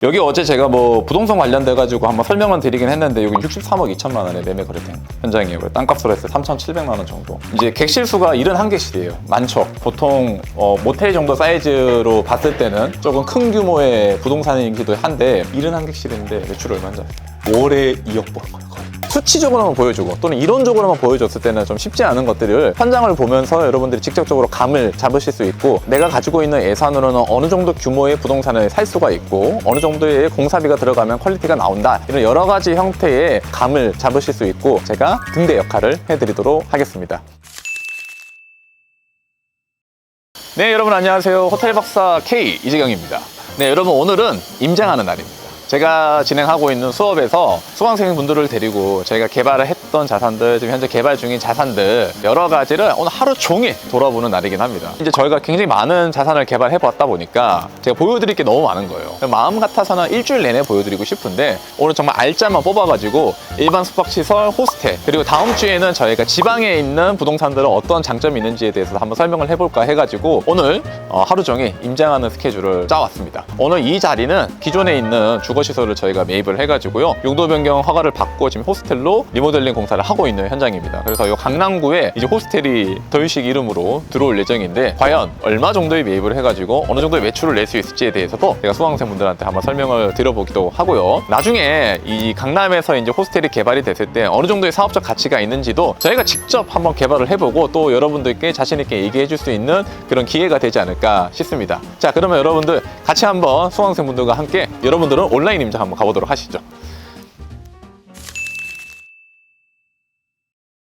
여기 어제 제가 뭐 부동산 관련돼 가지고 한번 설명을 드리긴 했는데 여기 63억 2천만 원에 매매 거래된 현장이에요. 땅값으로 했을 때 3,700만 원 정도. 이제 객실 수가 71객실이에요. 많죠. 보통 모텔 정도 사이즈로 봤을 때는 조금 큰 규모의 부동산이기도 한데 71객실인데 매출 얼마인지 아세요? 월에 2억 버는 거예요. 거의. 수치적으로만 보여주고 또는 이론적으로만 보여줬을 때는 좀 쉽지 않은 것들을 현장을 보면서 여러분들이 직접적으로 감을 잡으실 수 있고, 내가 가지고 있는 예산으로는 어느 정도 규모의 부동산을 살 수가 있고 어느 정도의 공사비가 들어가면 퀄리티가 나온다, 이런 여러 가지 형태의 감을 잡으실 수 있고 제가 등대 역할을 해드리도록 하겠습니다. 네, 여러분 안녕하세요. 호텔 박사 K 이재경입니다. 네, 여러분 오늘은 임장하는 날입니다. 제가 진행하고 있는 수업에서 수강생분들을 데리고 저희가 개발을 했던 자산들, 지금 현재 개발 중인 자산들 여러 가지를 오늘 하루 종일 돌아보는 날이긴 합니다. 이제 저희가 굉장히 많은 자산을 개발해 봤다 보니까 제가 보여드릴 게 너무 많은 거예요. 마음 같아서는 일주일 내내 보여드리고 싶은데 오늘 정말 알짜만 뽑아가지고 일반 숙박시설, 호스텔, 그리고 다음 주에는 저희가 지방에 있는 부동산들은 어떤 장점이 있는지에 대해서 한번 설명을 해볼까 해가지고 오늘 하루 종일 임장하는 스케줄을 짜왔습니다. 오늘 이 자리는 기존에 있는 주거시설을 저희가 매입을 해가지고요, 용도 변경 허가를 받고 지금 호스텔로 리모델링 공사를 하고 있는 현장입니다. 그래서 이 강남구에 이제 호스텔이 더유식 이름으로 들어올 예정인데 과연 얼마 정도의 매입을 해가지고 어느 정도의 매출을 낼 수 있을지에 대해서도 제가 수강생분들한테 한번 설명을 드려보기도 하고요. 나중에 이 강남에서 이제 호스텔이 개발이 됐을 때 어느 정도의 사업적 가치가 있는지도 저희가 직접 한번 개발을 해보고 또 여러분들께 자신있게 얘기해 줄 수 있는 그런 기회가 되지 않을까 싶습니다. 자, 그러면 여러분들 같이 한번 수강생분들과 함께 여러분들은 온라인 임장 한번 가보도록 하시죠.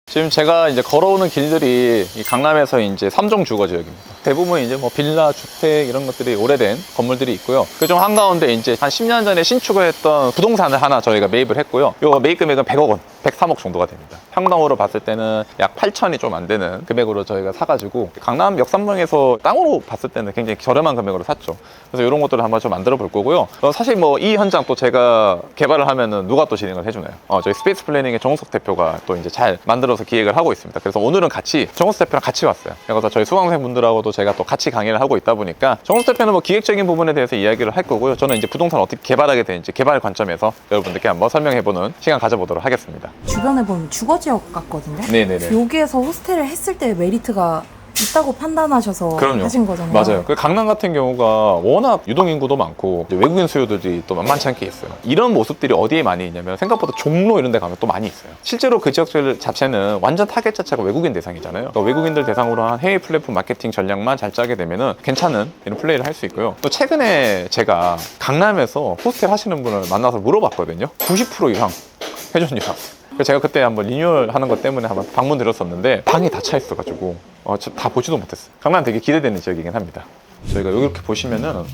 지금 제가 이제 걸어오는 길들이 이 강남에서 이제 3종 주거 지역입니다. 대부분 이제 뭐 빌라, 주택 이런 것들이 오래된 건물들이 있고요. 그중 한가운데 이제 한 10년 전에 신축을 했던 부동산을 하나 저희가 매입을 했고요. 요 매입 금액은 100억 원, 103억 정도가 됩니다. 평당으로 봤을 때는 약 8천이 좀 안 되는 금액으로 저희가 사가지고 강남 역삼동에서 땅으로 봤을 때는 굉장히 저렴한 금액으로 샀죠. 그래서 이런 것들을 한번 좀 만들어 볼 거고요. 사실 뭐 이 현장 또 제가 개발을 하면은 누가 또 진행을 해주나요? 저희 스페이스 플래닝의 정우석 대표가 또 이제 잘 만들어서 기획을 하고 있습니다. 그래서 오늘은 같이 정우석 대표랑 같이 왔어요. 그래서 저희 수강생분들하고도 제가 또 같이 강의를 하고 있다 보니까 정우석 대표는 뭐 기획적인 부분에 대해서 이야기를 할 거고요. 저는 이제 부동산을 어떻게 개발하게 되는지 개발 관점에서 여러분들께 한번 설명해보는 시간 가져보도록 하겠습니다. 주변에 보면 주거지역 같거든요. 네네네. 여기에서 호스텔을 했을 때 메리트가 있다고 판단하셔서 그럼요. 하신 거잖아요. 맞아요. 그 강남 같은 경우가 워낙 유동인구도 많고 외국인 수요들이 또 만만치 않게 있어요. 이런 모습들이 어디에 많이 있냐면 생각보다 종로 이런 데 가면 또 많이 있어요. 실제로 그 지역들 자체는 완전 타겟 자체가 외국인 대상이잖아요. 그러니까 외국인들 대상으로 한 해외 플랫폼 마케팅 전략만 잘 짜게 되면은 괜찮은 이런 플레이를 할 수 있고요. 또 최근에 제가 강남에서 호스텔 하시는 분을 만나서 물어봤거든요. 90% 이상 회전율이랑. 제가 그때 한번 리뉴얼 하는 것 때문에 한번 방문 드렸었는데 방이 다 차 있어가지고 다 보지도 못했어요. 강남 되게 기대되는 지역이긴 합니다. 저희가 여기 이렇게 보시면은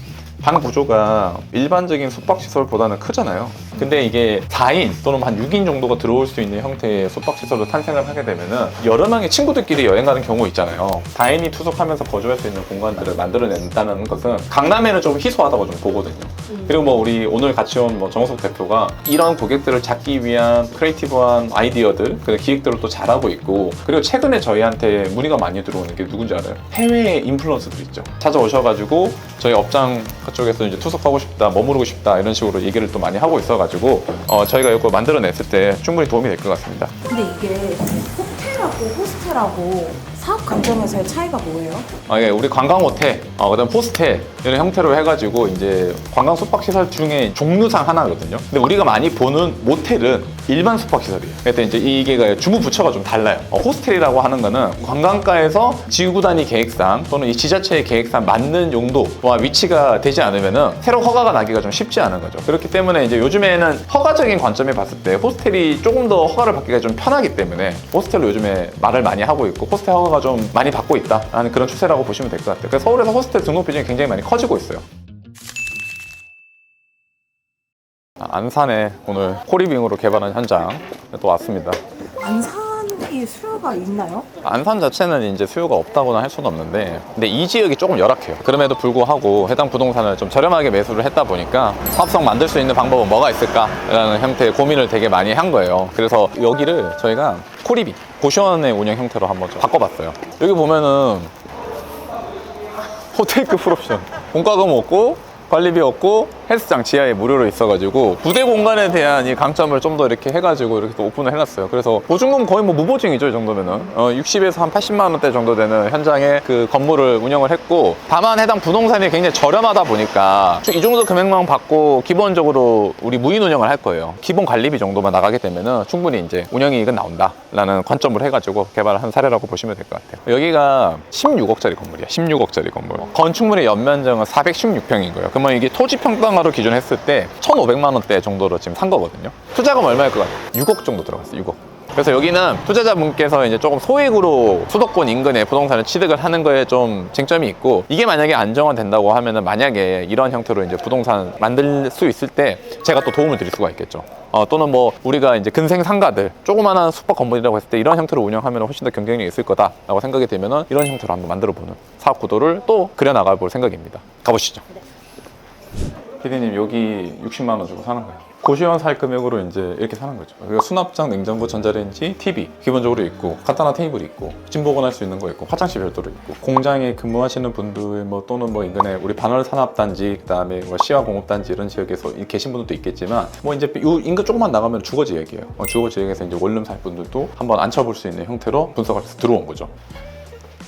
방 구조가 일반적인 숙박시설보다는 크잖아요. 근데 이게 4인 또는 한 6인 정도가 들어올 수 있는 형태의 숙박시설로 탄생을 하게 되면은 여러 명의 친구들끼리 여행 가는 경우 있잖아요. 4인이 투숙하면서 거주할 수 있는 공간들을 만들어낸다는 것은 강남에는 좀 희소하다고 좀 보거든요. 그리고 뭐 우리 오늘 같이 온 뭐 정우석 대표가 이런 고객들을 잡기 위한 크리에이티브한 아이디어들, 그 기획들을 또 잘하고 있고, 그리고 최근에 저희한테 문의가 많이 들어오는 게 누군지 알아요? 해외 인플루언서들 있죠. 찾아오셔가지고 저희 업장 그쪽에서 이제 투숙하고 싶다, 머무르고 싶다 이런 식으로 얘기를 또 많이 하고 있어가지고 저희가 이거 만들어냈을 때 충분히 도움이 될 것 같습니다. 근데 이게 호텔하고 호스텔하고 사업 관점에서의 차이가 뭐예요? 예, 우리 관광 호텔, 그다음 호스텔 이런 형태로 해가지고 이제 관광 숙박시설 중에 종류상 하나거든요. 근데 우리가 많이 보는 모텔은 일반 숙박시설이에요. 그래서 이제 이게 주무 부처가 좀 달라요. 호스텔이라고 하는 거는 관광가에서 지구 단위 계획상 또는 이 지자체의 계획상 맞는 용도와 위치가 되지 않으면은 새로 허가가 나기가 좀 쉽지 않은 거죠. 그렇기 때문에 이제 요즘에는 허가적인 관점에 봤을 때 호스텔이 조금 더 허가를 받기가 좀 편하기 때문에 호스텔로 요즘에 말을 많이 하고 있고 호스텔 허가가 좀 많이 받고 있다라는 그런 추세라고 보시면 될 것 같아요. 그래서 서울에서 호스텔 등록 비중이 굉장히 많이 커지고 있어요. 안산에 오늘 코리빙으로 개발한 현장 또 왔습니다. 안산이 수요가 있나요? 안산 자체는 이제 수요가 없다고는 할 수는 없는데, 근데 이 지역이 조금 열악해요. 그럼에도 불구하고 해당 부동산을 좀 저렴하게 매수를 했다 보니까 사업성 만들 수 있는 방법은 뭐가 있을까라는 형태의 고민을 되게 많이 한 거예요. 그래서 여기를 저희가 코리빙 고시원의 운영 형태로 한번 좀 바꿔봤어요. 여기 보면은 호텔급 풀옵션, 공과금 없고 관리비 없고 헬스장 지하에 무료로 있어가지고 부대 공간에 대한 이 강점을 좀 더 이렇게 해가지고 이렇게 또 오픈을 해놨어요. 그래서 보증금 거의 뭐 무보증이죠, 이 정도면은. 60에서 한 80만 원대 정도 되는 현장에 그 건물을 운영을 했고, 다만 해당 부동산이 굉장히 저렴하다 보니까 이 정도 금액만 받고 기본적으로 우리 무인 운영을 할 거예요. 기본 관리비 정도만 나가게 되면은 충분히 이제 운영이익은 나온다라는 관점을 해가지고 개발을 한 사례라고 보시면 될 것 같아요. 여기가 16억짜리 건물이야. 16억짜리 건물. 건축물의 연면적은 416평인 거예요. 그러면 이게 토지 평당가로 기준했을 때 1,500만 원대 정도로 지금 산 거거든요. 투자금 얼마일 것 같아요? 6억 정도 들어갔어요. 6억. 그래서 여기는 투자자분께서 이제 조금 소액으로 수도권 인근에 부동산을 취득을 하는 거에 좀 쟁점이 있고, 이게 만약에 안정화된다고 하면은 만약에 이런 형태로 이제 부동산 만들 수 있을 때 제가 또 도움을 드릴 수가 있겠죠. 또는 뭐 우리가 이제 근생 상가들 조그마한 슈퍼 건물이라고 했을 때 이런 형태로 운영하면 훨씬 더 경쟁력이 있을 거다라고 생각이 되면은 이런 형태로 한번 만들어 보는 사업 구도를 또 그려 나가 볼 생각입니다. 가보시죠. 피디님, 여기 60만 원 주고 사는 거예요. 고시원 살 금액으로 이제 이렇게 사는 거죠. 그리고 수납장, 냉장고, 전자레인지, TV 기본적으로 있고, 간단한 테이블이 있고, 짐 보관할 수 있는 거 있고, 화장실 별도로 있고, 공장에 근무하시는 분들 뭐 또는 뭐 인근에 우리 반월 산업단지, 그다음에 뭐 시화 공업단지 이런 지역에서 계신 분들도 있겠지만, 뭐 이제 요 인근 조금만 나가면 주거 지역이에요. 주거 지역에서 이제 원룸 살 분들도 한번 앉혀볼 수 있는 형태로 분석을 해서 들어온 거죠.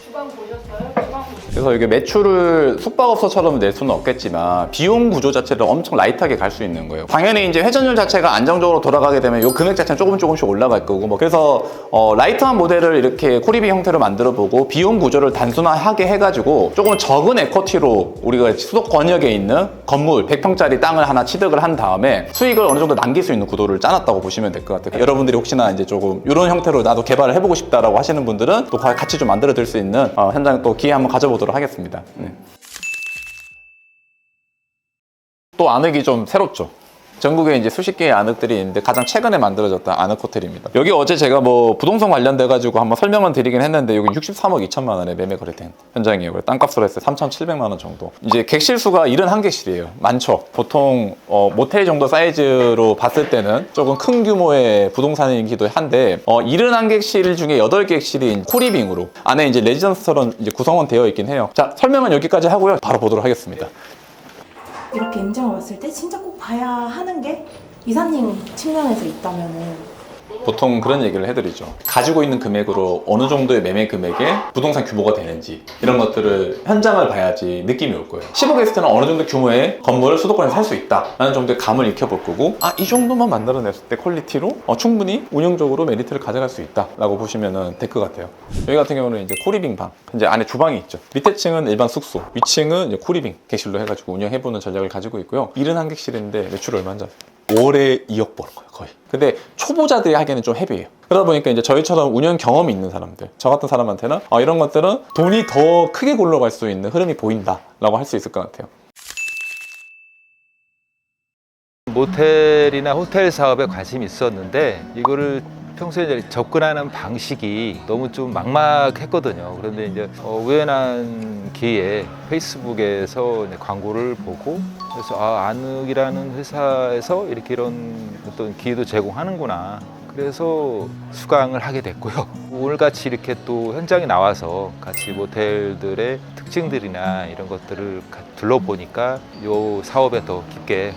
주방 보셨어요? 그래서 이게 매출을 숙박업소처럼 낼 수는 없겠지만 비용 구조 자체를 엄청 라이트하게 갈 수 있는 거예요. 당연히 이제 회전율 자체가 안정적으로 돌아가게 되면 이 금액 자체는 조금씩 올라갈 거고, 뭐 그래서 라이트한 모델을 이렇게 코리비 형태로 만들어 보고 비용 구조를 단순화하게 해가지고 조금 적은 에쿼티로 우리가 수도권역에 있는 건물 100평짜리 땅을 하나 취득을 한 다음에 수익을 어느 정도 남길 수 있는 구도를 짜놨다고 보시면 될 것 같아요. 여러분들이 혹시나 이제 조금 이런 형태로 나도 개발을 해보고 싶다라고 하시는 분들은 또 같이 좀 만들어 드릴 수 있는 현장 또 기회 한번 가져보도록 하겠습니다. 네. 또 안흙이 좀 새롭죠. 전국에 이제 수십 개의 안흙들이 있는데 가장 최근에 만들어졌던 안흙 호텔입니다. 여기 어제 제가 뭐 부동산 관련돼 가지고 한번 설명을 드리긴 했는데 여기 63억 2천만 원에 매매 거래된 현장이에요. 땅값으로 했을 때 3,700만 원 정도. 이제 객실 수가 71객실이에요. 많죠. 보통 모텔 정도 사이즈로 봤을 때는 조금 큰 규모의 부동산이기도 한데 71객실 중에 8객실이 코리빙으로 안에 이제 레지던스처럼 이제 구성원 되어 있긴 해요. 자, 설명은 여기까지 하고요. 바로 보도록 하겠습니다. 이렇게 임장을 왔을 때 진짜 꼭 봐야 하는 게 이사님 측면에서 있다면은 보통 그런 얘기를 해드리죠. 가지고 있는 금액으로 어느 정도의 매매 금액에 부동산 규모가 되는지 이런 것들을 현장을 봐야지 느낌이 올 거예요. 15게스트는 어느 정도 규모의 건물을 수도권에서 살 수 있다라는 정도의 감을 익혀볼 거고, 이 정도만 만들어냈을 때 퀄리티로 충분히 운영적으로 메리트를 가져갈 수 있다라고 보시면 될 것 같아요. 여기 같은 경우는 이제 코리빙 방, 이제 안에 주방이 있죠. 밑에 층은 일반 숙소, 위층은 이제 코리빙 객실로 해가지고 운영해보는 전략을 가지고 있고요. 71객실인데 매출 얼마인지 아세요? 월에 2억 버는 거예요, 거의. 근데 초보자들이 하기에는 좀 헤비해요. 그러다 보니까 이제 저희처럼 운영 경험이 있는 사람들, 저 같은 사람한테는 이런 것들은 돈이 더 크게 굴러갈 수 있는 흐름이 보인다라고 할 수 있을 것 같아요. 모텔이나 호텔 사업에 관심이 있었는데 이거를 평소에 접근하는 방식이 너무 좀 막막했거든요. 그런데 이제 우연한 기회에 페이스북에서 광고를 보고, 그래서 안흙이라는 회사에서 이렇게 이런 어떤 기회도 제공하는구나. 그래서 수강을 하게 됐고요. 오늘같이 이렇게 또 현장에 나와서 같이 모텔들의 특징들이나 이런 것들을 둘러보니까 이 사업에 더 깊게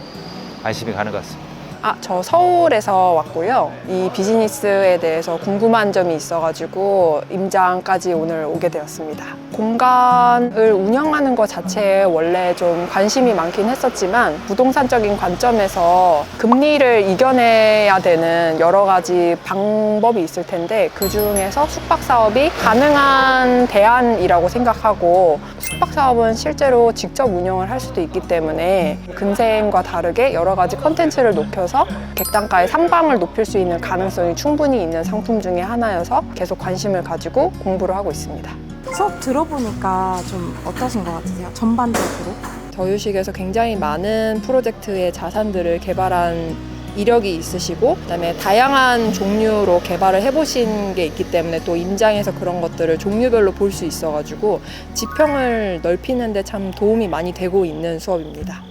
관심이 가는 것 같습니다. 저 서울에서 왔고요. 이 비즈니스에 대해서 궁금한 점이 있어가지고 임장까지 오늘 오게 되었습니다. 공간을 운영하는 것 자체에 원래 좀 관심이 많긴 했었지만 부동산적인 관점에서 금리를 이겨내야 되는 여러 가지 방법이 있을 텐데 그 중에서 숙박 사업이 가능한 대안이라고 생각하고, 숙박 사업은 실제로 직접 운영을 할 수도 있기 때문에 근생과 다르게 여러 가지 컨텐츠를 높여서 객단가의 상방을 높일 수 있는 가능성이 충분히 있는 상품 중에 하나여서 계속 관심을 가지고 공부를 하고 있습니다. 수업 들어보니까 좀 어떠신 것 같으세요? 전반적으로? 저유식에서 굉장히 많은 프로젝트의 자산들을 개발한 이력이 있으시고, 그다음에 다양한 종류로 개발을 해보신 게 있기 때문에 또 임장에서 그런 것들을 종류별로 볼 수 있어가지고 지평을 넓히는 데 참 도움이 많이 되고 있는 수업입니다.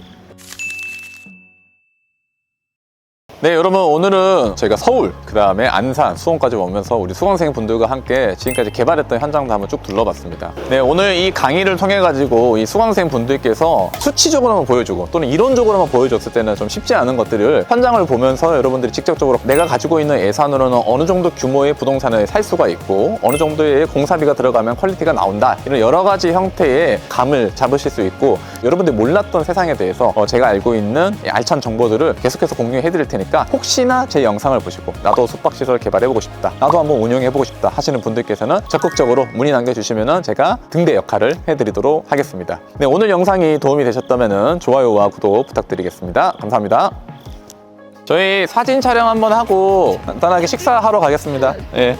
네, 여러분 오늘은 저희가 서울, 그 다음에 안산, 수원까지 오면서 우리 수강생 분들과 함께 지금까지 개발했던 현장도 한번 쭉 둘러봤습니다. 네, 오늘 이 강의를 통해 가지고 이 수강생 분들께서 수치적으로 한번 보여주고 또는 이론적으로 한번 보여줬을 때는 좀 쉽지 않은 것들을 현장을 보면서 여러분들이 직접적으로 내가 가지고 있는 예산으로는 어느 정도 규모의 부동산을 살 수가 있고 어느 정도의 공사비가 들어가면 퀄리티가 나온다, 이런 여러 가지 형태의 감을 잡으실 수 있고, 여러분들이 몰랐던 세상에 대해서 제가 알고 있는 알찬 정보들을 계속해서 공유해 드릴 테니까 혹시나 제 영상을 보시고 나도 숙박시설 개발해보고 싶다, 나도 한번 운영해보고 싶다 하시는 분들께서는 적극적으로 문의 남겨주시면 제가 등대 역할을 해드리도록 하겠습니다. 네, 오늘 영상이 도움이 되셨다면 좋아요와 구독 부탁드리겠습니다. 감사합니다. 저희 사진 촬영 한번 하고 간단하게 식사하러 가겠습니다. 예.